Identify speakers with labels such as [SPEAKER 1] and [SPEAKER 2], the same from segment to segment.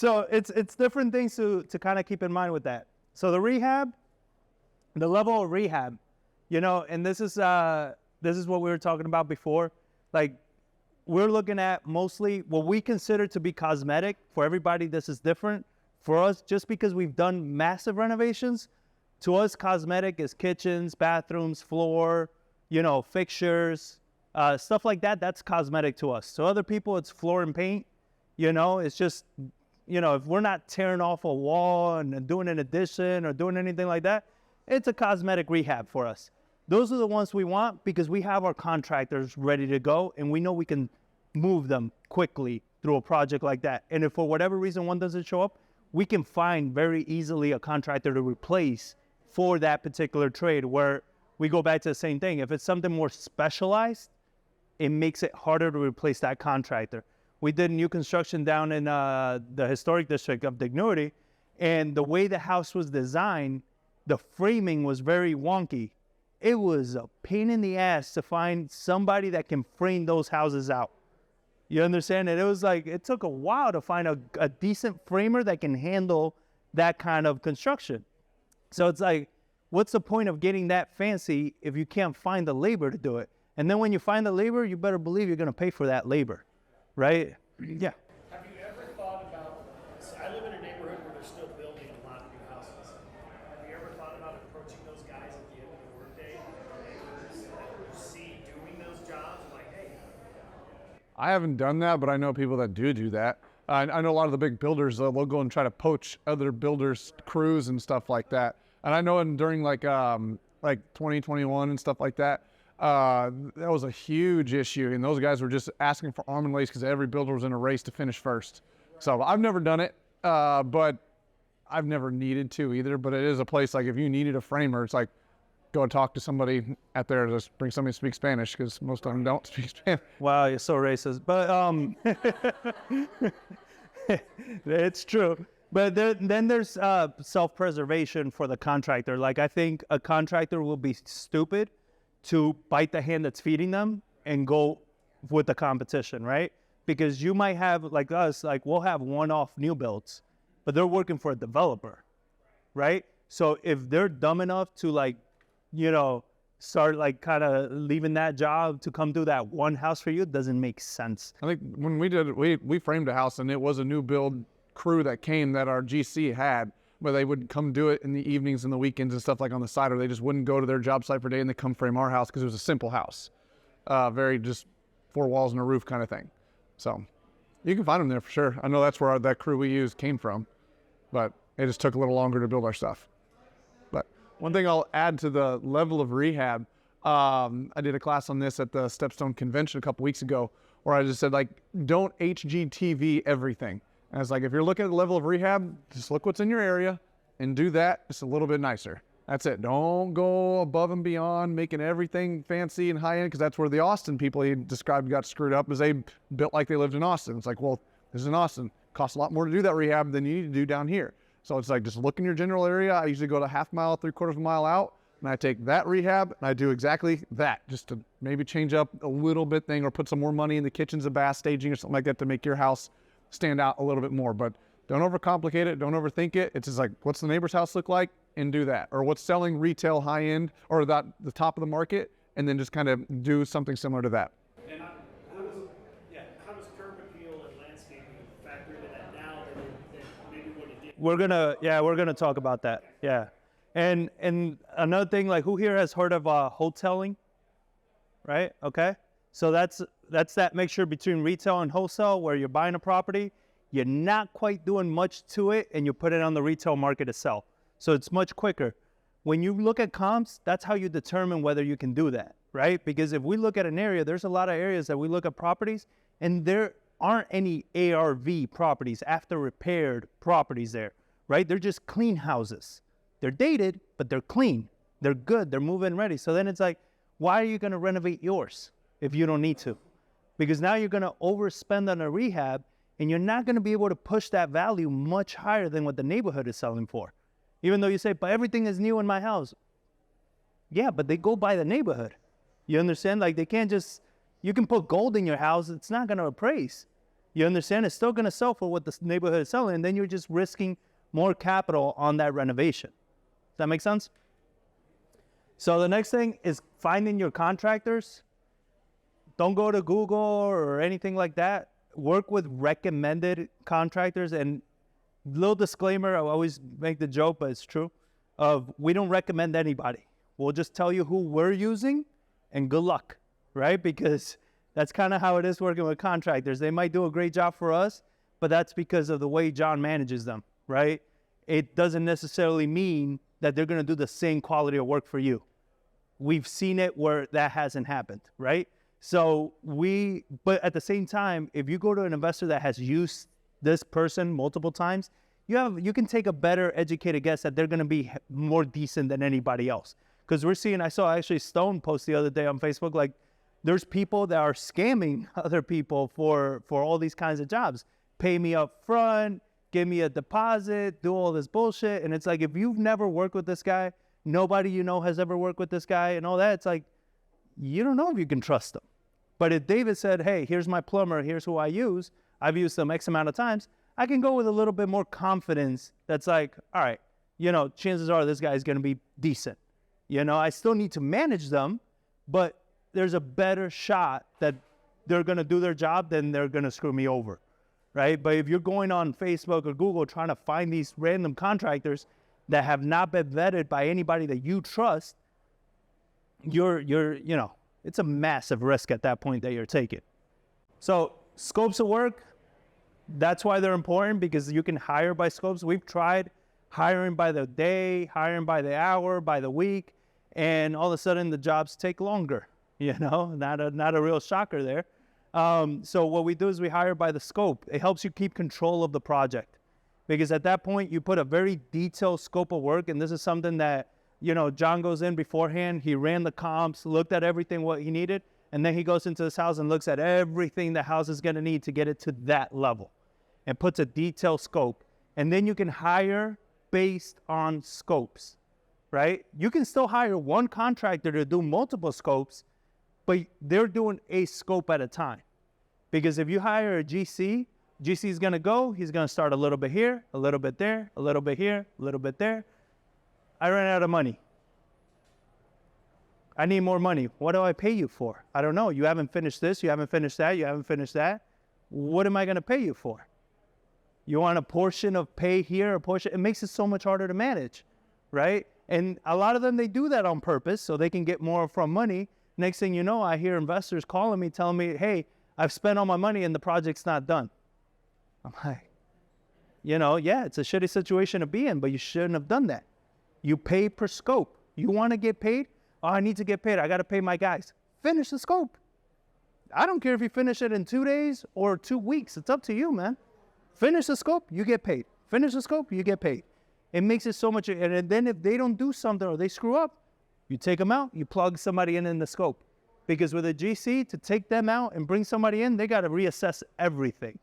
[SPEAKER 1] So it's different things to kind of keep in mind with that. So the rehab, the level of rehab, you know, and this is what we were talking about before. Like, we're looking at mostly what we consider to be cosmetic. For everybody, this is different. For us, just because we've done massive renovations, to us, cosmetic is kitchens, bathrooms, floor, you know, fixtures, stuff like that. That's cosmetic to us. To other people, it's floor and paint. You know, it's just, you know, if we're not tearing off a wall and doing an addition or doing anything like that, it's a cosmetic rehab for us. Those are the ones we want because we have our contractors ready to go and we know we can move them quickly through a project like that. And if for whatever reason one doesn't show up, we can find very easily a contractor to replace for that particular trade, where we go back to the same thing. If it's something more specialized, it makes it harder to replace that contractor. We did new construction down in the historic district of Dignity, and the way the house was designed, the framing was very wonky. It was a pain in the ass to find somebody that can frame those houses out. You understand? And it was like, it took a while to find a decent framer that can handle that kind of construction. So it's like, what's the point of getting that fancy if you can't find the labor to do it? And then when you find the labor, you better believe you're going to pay for that labor, right? Yeah.
[SPEAKER 2] Have you ever thought about, so I live in a neighborhood where they're still building a lot of new houses. Have you ever thought about approaching those guys at the end of the workday, neighbors that you see doing those jobs, like, hey?
[SPEAKER 3] I haven't done that, but I know people that do that. I know a lot of the big builders, they'll go and try to poach other builders' crews and stuff like that. And I know during like 2021 and stuff like that, that was a huge issue. And those guys were just asking for arm and legs because every builder was in a race to finish first. So I've never done it, but I've never needed to either. But it is a place, like if you needed a framer, it's like, go and talk to somebody out there, just bring somebody to speak Spanish, because most of them don't speak Spanish.
[SPEAKER 1] Wow, you're so racist. But it's true. But then there's self-preservation for the contractor. Like, I think a contractor will be stupid to bite the hand that's feeding them and go with the competition, right? Because you might have, like us, like we'll have one-off new builds, but they're working for a developer, right? So if they're dumb enough to, like, you know, start like kind of leaving that job to come do that one house for you, it doesn't make sense.
[SPEAKER 3] I think when we did it, we framed a house, and it was a new build crew that came that our GC had, where they would come do it in the evenings and the weekends and stuff like on the side, or they just wouldn't go to their job site for a day and they come frame our house because it was a simple house. Very just 4 walls and a roof kind of thing. So you can find them there for sure. I know that's where that crew we used came from, but it just took a little longer to build our stuff. But one thing I'll add to the level of rehab, I did a class on this at the Stepstone Convention a couple weeks ago, where I just said, like, don't HGTV everything. And it's like, if you're looking at the level of rehab, just look what's in your area and do that just a little bit nicer. That's it. Don't go above and beyond making everything fancy and high end, because that's where the Austin people he described got screwed up, is they built like they lived in Austin. It's like, well, this is in Austin. It costs a lot more to do that rehab than you need to do down here. So it's like, just look in your general area. I usually go to half mile, 3/4 mile out, and I take that rehab and I do exactly that, just to maybe change up a little bit thing, or put some more money in the kitchens and bath staging or something like that to make your house stand out a little bit more. But don't overcomplicate it. Don't overthink it. It's just like, what's the neighbor's house look like, and do that. Or what's selling retail high end, or the top of the market, and then just kind of do something similar to that.
[SPEAKER 2] And how does curb appeal and landscaping factor into that now that maybe what it did?
[SPEAKER 1] We're gonna talk about that. Yeah. And another thing, like, who here has heard of wholesaling? Right? Okay. So that's that mixture between retail and wholesale, where you're buying a property, you're not quite doing much to it, and you put it on the retail market to sell. So it's much quicker. When you look at comps, that's how you determine whether you can do that, right? Because if we look at an area, there's a lot of areas that we look at properties, and there aren't any ARV properties, after repaired properties there, right? They're just clean houses. They're dated, but they're clean. They're good. They're move-in ready. So then it's like, why are you going to renovate yours if you don't need to? Because now you're going to overspend on a rehab, and you're not going to be able to push that value much higher than what the neighborhood is selling for. Even though you say, but everything is new in my house. Yeah, but they go by the neighborhood. You understand? Like, they can't just, you can put gold in your house, it's not going to appraise. You understand? It's still going to sell for what the neighborhood is selling, and then you're just risking more capital on that renovation. Does that make sense? So the next thing is finding your contractors. Don't go to Google or anything like that. Work with recommended contractors. And little disclaimer, I always make the joke, but it's true, of we don't recommend anybody. We'll just tell you who we're using, and good luck, right? Because that's kind of how it is working with contractors. They might do a great job for us, but that's because of the way John manages them, right? It doesn't necessarily mean that they're going to do the same quality of work for you. We've seen it where that hasn't happened, right? So but at the same time, if you go to an investor that has used this person multiple times, you can take a better educated guess that they're going to be more decent than anybody else. Because I saw actually Stone post the other day on Facebook, like there's people that are scamming other people for all these kinds of jobs. Pay me up front, give me a deposit, do all this bullshit. And it's like, if you've never worked with this guy, nobody you know has ever worked with this guy and all that, it's like, you don't know if you can trust them. But if David said, hey, here's my plumber, here's who I use, I've used them X amount of times, I can go with a little bit more confidence that's like, all right, chances are this guy is going to be decent. I still need to manage them, but there's a better shot that they're going to do their job than they're going to screw me over, right? But if you're going on Facebook or Google trying to find these random contractors that have not been vetted by anybody that you trust, it's a massive risk at that point that you're taking. So scopes of work, that's why they're important, because you can hire by scopes. We've tried hiring by the day, hiring by the hour, by the week, and all of a sudden the jobs take longer, not a real shocker there. So what we do is we hire by the scope. It helps you keep control of the project, because at that point you put a very detailed scope of work, and this is something that John goes in beforehand. He ran the comps, looked at everything what he needed, and then he goes into this house and looks at everything the house is going to need to get it to that level, and puts a detailed scope. And then you can hire based on scopes, right? You can still hire one contractor to do multiple scopes, but they're doing a scope at a time. Because if you hire a GC is going to go, he's going to start a little bit here, a little bit there, a little bit here, a little bit there. I ran out of money. I need more money. What do I pay you for? I don't know. You haven't finished this. You haven't finished that. You haven't finished that. What am I going to pay you for? You want a portion of pay here, a portion? It makes it so much harder to manage, right? And a lot of them, they do that on purpose so they can get more from money. Next thing you know, I hear investors calling me, telling me, hey, I've spent all my money and the project's not done. I'm like, yeah, it's a shitty situation to be in, but you shouldn't have done that. You pay per scope. You want to get paid? Oh, I need to get paid. I got to pay my guys. Finish the scope. I don't care if you finish it in 2 days or 2 weeks. It's up to you, man. Finish the scope, you get paid. Finish the scope, you get paid. It makes it so much. And then if they don't do something or they screw up, you take them out, you plug somebody in the scope. Because with a GC, to take them out and bring somebody in, they got to reassess everything.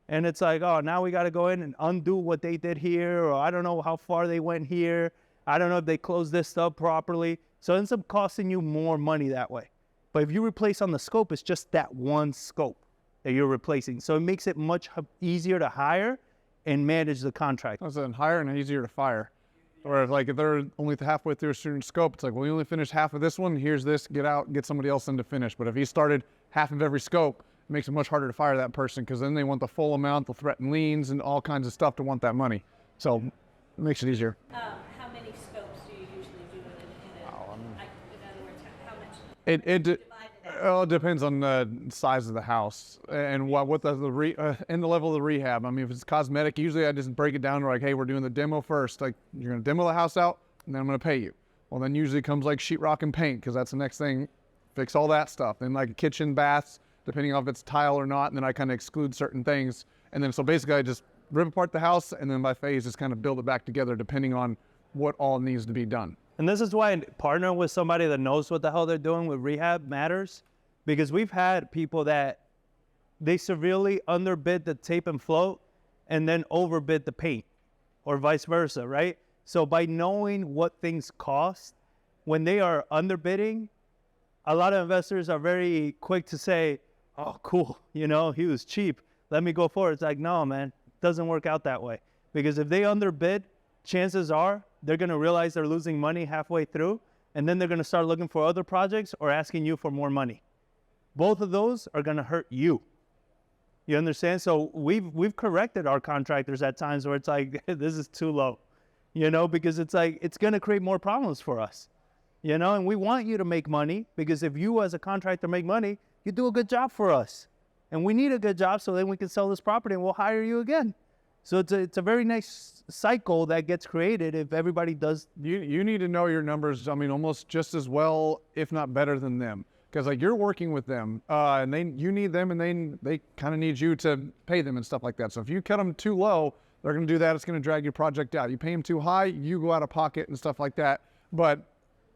[SPEAKER 1] And it's like, oh, now we got to go in and undo what they did here, or I don't know how far they went here. I don't know if they closed this up properly. So it ends up costing you more money that way. But if you replace on the scope, it's just that one scope that you're replacing. So it makes it much easier to hire and manage the contract.
[SPEAKER 3] I said hire and easier to fire. Or if they're only halfway through a certain scope, it's like, well, you only finished half of this one. Here's this, get out, get somebody else in to finish. But if he started half of every scope, it makes it much harder to fire that person, because then they want the full amount, they'll threaten liens and all kinds of stuff to want that money. So it makes it easier.
[SPEAKER 4] How many scopes do you usually do in other words, how much?
[SPEAKER 3] It depends on the size of the house and what the level of the rehab. I mean, if it's cosmetic, usually I just break it down to like, hey, we're doing the demo first. Like, you're going to demo the house out, and then I'm going to pay you. Well, then usually comes like sheetrock and paint, because that's the next thing. Fix all that stuff. Then like kitchen, baths, depending on if it's tile or not, and then I kind of exclude certain things. And then so basically I just rip apart the house, and then by phase just kind of build it back together depending on what all needs to be done.
[SPEAKER 1] And this is why partnering with somebody that knows what the hell they're doing with rehab matters, because we've had people that they severely underbid the tape and float and then overbid the paint, or vice versa, right? So by knowing what things cost, when they are underbidding, a lot of investors are very quick to say, oh, cool, he was cheap. let me go forward. It's like, no, man, doesn't work out that way. Because if they underbid, chances are they're going to realize they're losing money halfway through, and then they're going to start looking for other projects or asking you for more money. Both of those are going to hurt you. You understand? So we've corrected our contractors at times where it's like, this is too low, you know, because it's like, it's going to create more problems for us, you know, and we want you to make money, because if you as a contractor make money, you do a good job for us. And we need a good job so then we can sell this property and we'll hire you again. So it's a very nice cycle that gets created if everybody does.
[SPEAKER 3] You need to know your numbers, I mean, almost just as well, if not better than them. Because like you're working with them, and you need them, and they kind of need you to pay them and stuff like that. So if you cut them too low, they're going to do that. It's going to drag your project out. You pay them too high, you go out of pocket and stuff like that. But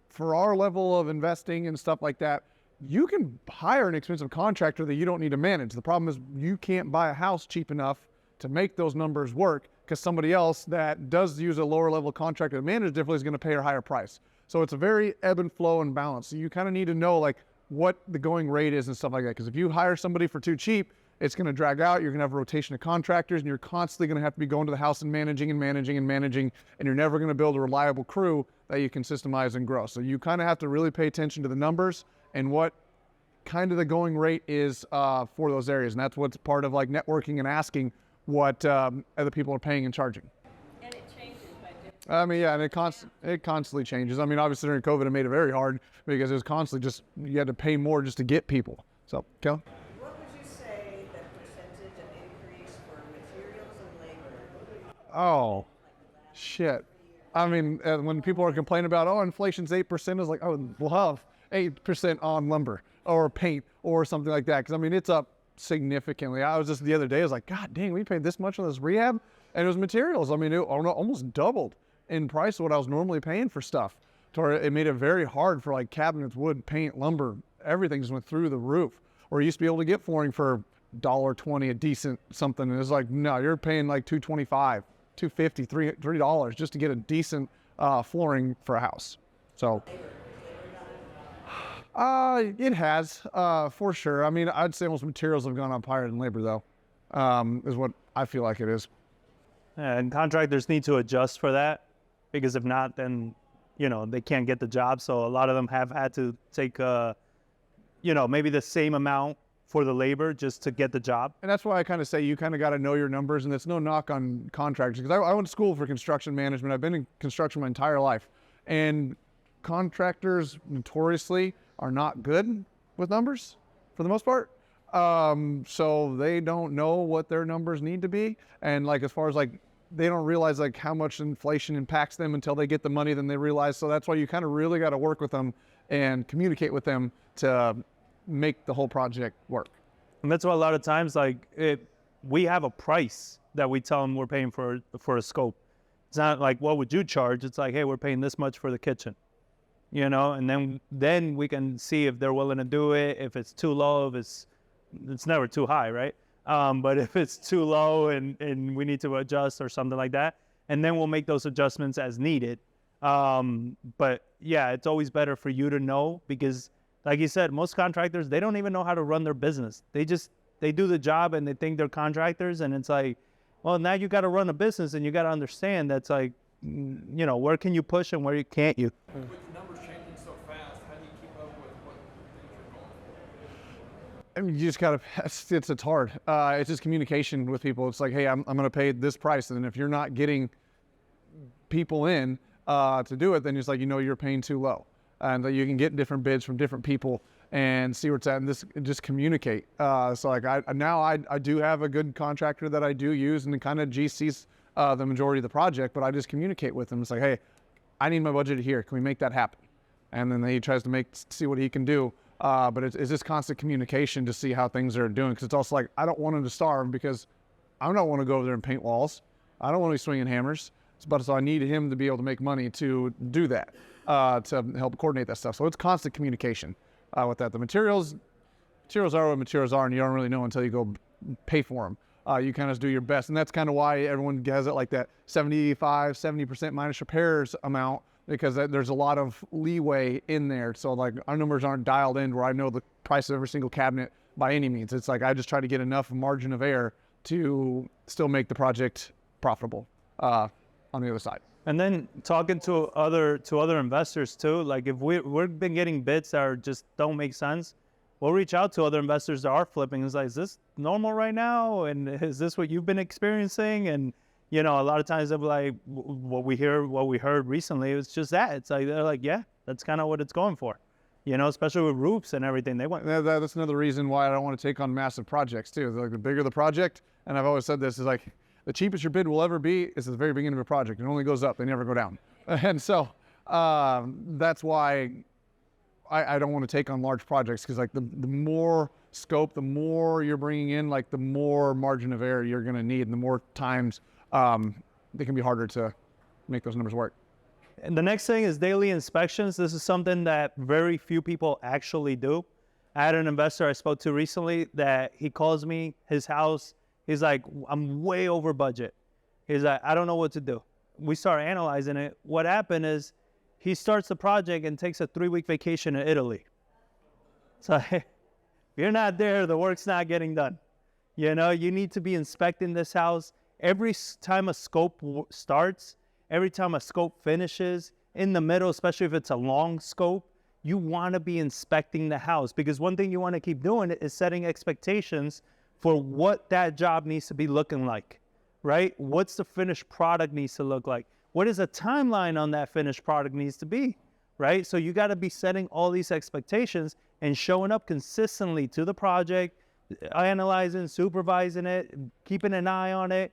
[SPEAKER 3] for our level of investing and stuff like that, you can hire an expensive contractor that you don't need to manage. The problem is you can't buy a house cheap enough to make those numbers work, because somebody else that does use a lower level contractor to manage differently is going to pay a higher price. So it's a very ebb and flow and balance. So you kind of need to know like what the going rate is and stuff like that. Because if you hire somebody for too cheap, it's going to drag out. You're going to have a rotation of contractors, and you're constantly going to have to be going to the house and managing, and you're never going to build a reliable crew that you can systemize and grow. So you kind of have to really pay attention to the numbers and what kind of the going rate is for those areas. And that's what's part of like networking and asking what other people are paying and charging.
[SPEAKER 4] And it changes by different.
[SPEAKER 3] I mean, yeah, and it constantly changes. I mean, obviously during COVID, it made it very hard because it was constantly just, you had to pay more just to get people. So, Kel?
[SPEAKER 5] What would you say the percentage of increase for materials and labor?
[SPEAKER 3] Oh, shit. I mean, when people are complaining about, oh, inflation's 8%, it's like, oh, we'll have 8% on lumber or paint or something like that. Because, I mean, it's up significantly. I was just the other day, I was like, God dang, we paid this much on this rehab? And it was materials. I mean, it almost doubled in price of what I was normally paying for stuff. It made it very hard for like cabinets, wood, paint, lumber, everything just went through the roof. Or you used to be able to get flooring for $1.20 a decent something. And it's like, no, you're paying like $2.25, $2.50, $3 just to get a decent flooring for a house. So it has, for sure. I mean, I'd say almost materials have gone up higher than labor though, is what I feel like it is.
[SPEAKER 1] And contractors need to adjust for that, because if not, then, you know, they can't get the job. So a lot of them have had to take, you know, maybe the same amount for the labor just to get the job.
[SPEAKER 3] And that's why I kind of say you kind of got to know your numbers, and it's no knock on contractors, because I went to school for construction management. I've been in construction my entire life, and contractors notoriously are not good with numbers for the most part. So they don't know what their numbers need to be. And like, as far as like, they don't realize like how much inflation impacts them until they get the money, then they realize. So that's why you kind of really got to work with them and communicate with them to make the whole project work.
[SPEAKER 1] And that's why a lot of times, like, we have a price that we tell them we're paying for a scope. It's not like, what would you charge? It's like, hey, we're paying this much for the kitchen, you know, and then we can see if they're willing to do it. If it's too low, if it's never too high, right? But if it's too low and we need to adjust or something like that, and then we'll make those adjustments as needed. But yeah, it's always better for you to know, because like you said, most contractors, they don't even know how to run their business. They do the job and they think they're contractors, and it's like, well, now you got to run a business, and you got to understand that's like, you know, where can you push and where can't you?
[SPEAKER 6] With the numbers changing so fast, how do you keep up with what things are going?
[SPEAKER 3] I mean, you just gotta, it's hard. It's just communication with people. It's like, hey, I'm gonna pay this price. And then if you're not getting people in to do it, then it's like, you know, you're paying too low. And that you can get different bids from different people and see where it's at, and just communicate. So like I do have a good contractor that I do use, and kind of GC's the majority of the project, but I just communicate with him. It's like, hey, I need my budget here. Can we make that happen? And then he tries to see what he can do. But it's just constant communication to see how things are doing. Because it's also like, I don't want him to starve, because I don't want to go over there and paint walls. I don't want to be swinging hammers. But so I need him to be able to make money to do that, to help coordinate that stuff. So it's constant communication with that. The materials are what materials are, and you don't really know until you go pay for them. You kind of do your best. And that's kind of why everyone has it like that 70% minus repairs amount, because there's a lot of leeway in there. So like, our numbers aren't dialed in where I know the price of every single cabinet by any means. It's like, I just try to get enough margin of error to still make the project profitable on the other side.
[SPEAKER 1] And then talking to other investors too, like if we've been getting bids that are just don't make sense, we'll reach out to other investors that are flipping. It's like, is this normal right now? And is this what you've been experiencing? And you know, a lot of times they'll be like, what we heard recently, it's just that. It's like, they're like, yeah, that's kind of what it's going for. You know, especially with roofs and everything. They want.
[SPEAKER 3] That's another reason why I don't want to take on massive projects too. Like the bigger the project, and I've always said this, is like the cheapest your bid will ever be is at the very beginning of a project. It only goes up, they never go down. And so that's why I don't want to take on large projects, because like the more scope, the more you're bringing in, like the more margin of error you're going to need, and the more times it can be harder to make those numbers work.
[SPEAKER 1] And the next thing is daily inspections. This is something that very few people actually do. I had an investor I spoke to recently that he calls me, his house, he's like, I'm way over budget. He's like, I don't know what to do. We start analyzing it. What happened is he starts the project and takes a 3-week vacation in Italy. So if you're not there, the work's not getting done. You know, you need to be inspecting this house. Every time a scope starts, every time a scope finishes, in the middle, especially if it's a long scope, you want to be inspecting the house, because one thing you want to keep doing is setting expectations for what that job needs to be looking like, right? What's the finished product needs to look like? What is a timeline on that finished product needs to be, right? So you got to be setting all these expectations and showing up consistently to the project, analyzing, supervising it, keeping an eye on it.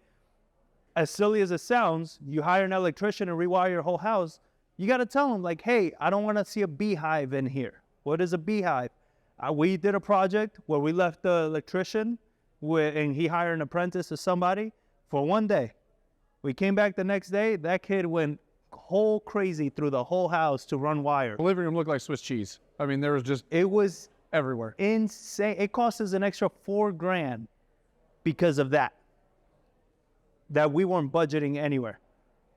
[SPEAKER 1] As silly as it sounds, you hire an electrician to rewire your whole house, you got to tell them like, hey, I don't want to see a beehive in here. What is a beehive? We did a project where we left the electrician and he hired an apprentice to somebody for one day. We came back the next day, that kid went whole crazy through the whole house to run wire.
[SPEAKER 3] The living room looked like Swiss cheese. I mean, there was just,
[SPEAKER 1] it was
[SPEAKER 3] everywhere.
[SPEAKER 1] Insane. It cost us an extra $4,000 because of that we weren't budgeting anywhere,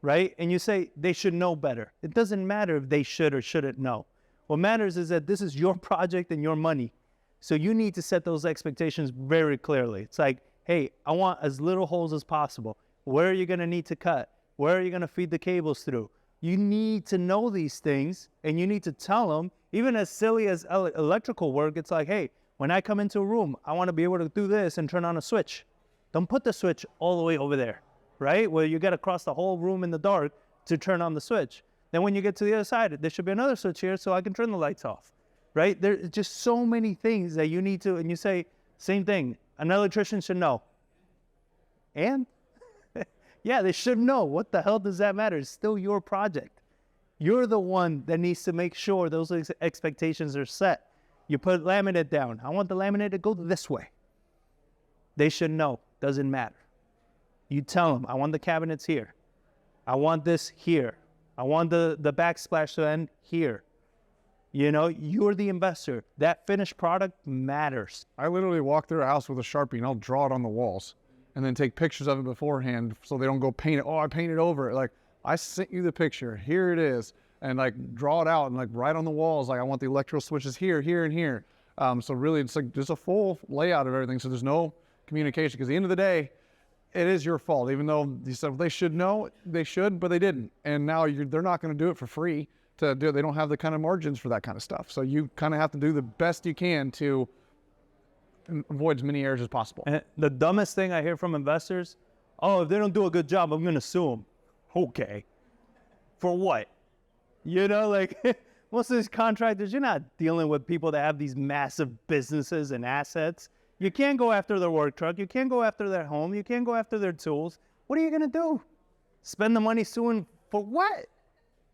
[SPEAKER 1] right? And you say they should know better. It doesn't matter if they should or shouldn't know. What matters is that this is your project and your money. So you need to set those expectations very clearly. It's like, hey, I want as little holes as possible. Where are you going to need to cut? Where are you going to feed the cables through? You need to know these things, and you need to tell them, even as silly as electrical work, it's like, hey, when I come into a room, I want to be able to do this and turn on a switch. Don't put the switch all the way over there, right? Where you got to cross the whole room in the dark to turn on the switch. Then when you get to the other side, there should be another switch here so I can turn the lights off, right? There's just so many things that you need to, and you say, same thing, an electrician should know. And yeah, they should know. What the hell does that matter? It's still your project. You're the one that needs to make sure those expectations are set. You put laminate down. I want the laminate to go this way. They should know. Doesn't matter. You tell them, I want the cabinets here. I want this here. I want the backsplash to end here. You know, you're the investor. That finished product matters.
[SPEAKER 3] I literally walk through a house with a Sharpie and I'll draw it on the walls and then take pictures of it beforehand so they don't go paint it. Oh, I painted over it. Like, I sent you the picture. Here it is. And like draw it out and like right on the walls. Like, I want the electrical switches here, here, and here. So really it's like just a full layout of everything. So there's no communication, because at the end of the day, it is your fault. Even though you said, well, they should know, they should, but they didn't. And now they're not going to do it for free to do it. They don't have the kind of margins for that kind of stuff. So you kind of have to do the best you can to avoid as many errors as possible.
[SPEAKER 1] And the dumbest thing I hear from investors, oh, if they don't do a good job, I'm going to sue them. Okay. For what? You know, like most of these contractors, you're not dealing with people that have these massive businesses and assets. You can't go after their work truck. You can't go after their home. You can't go after their tools. What are you going to do? Spend the money suing for what?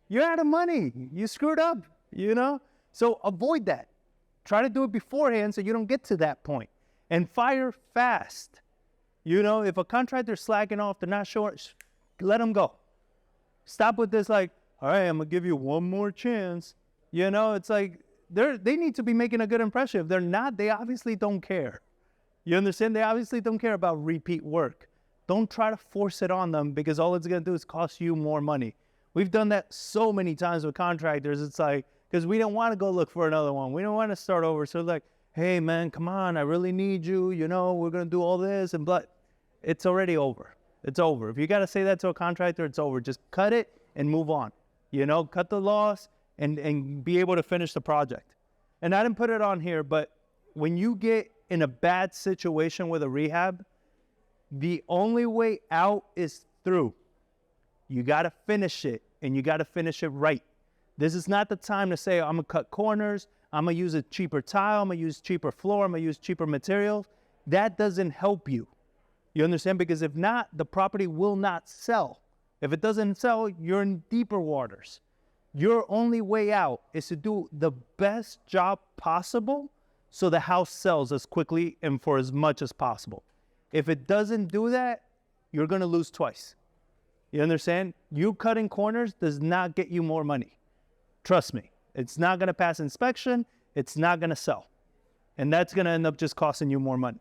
[SPEAKER 1] You're out of money. You screwed up, you know? So avoid that. Try to do it beforehand so you don't get to that point. And fire fast. You know, if a contractor's slacking off, they're not sure, let them go. Stop with this like, all right, I'm going to give you one more chance. You know, it's like they need to be making a good impression. If they're not, they obviously don't care. You understand? They obviously don't care about repeat work. Don't try to force it on them, because all it's going to do is cost you more money. We've done that so many times with contractors. It's like, because we don't want to go look for another one. We don't want to start over. So like, hey man, come on, I really need you. You know, we're going to do all this and blah. it's already over. It's over. If you got to say that to a contractor, it's over. Just cut it and move on. You know, cut the loss and be able to finish the project. And I didn't put it on here, but when you get in a bad situation with a rehab, the only way out is through. You got to finish it, and you got to finish it right. This is not the time to say, I'm going to cut corners, I'm going to use a cheaper tile, I'm going to use cheaper floor, I'm going to use cheaper materials. That doesn't help you. You understand? Because if not, the property will not sell. If it doesn't sell, you're in deeper waters. Your only way out is to do the best job possible so the house sells as quickly and for as much as possible. If it doesn't do that, you're going to lose twice. You understand? You cutting corners does not get you more money. Trust me. It's not going to pass inspection. It's not going to sell. And that's going to end up just costing you more money.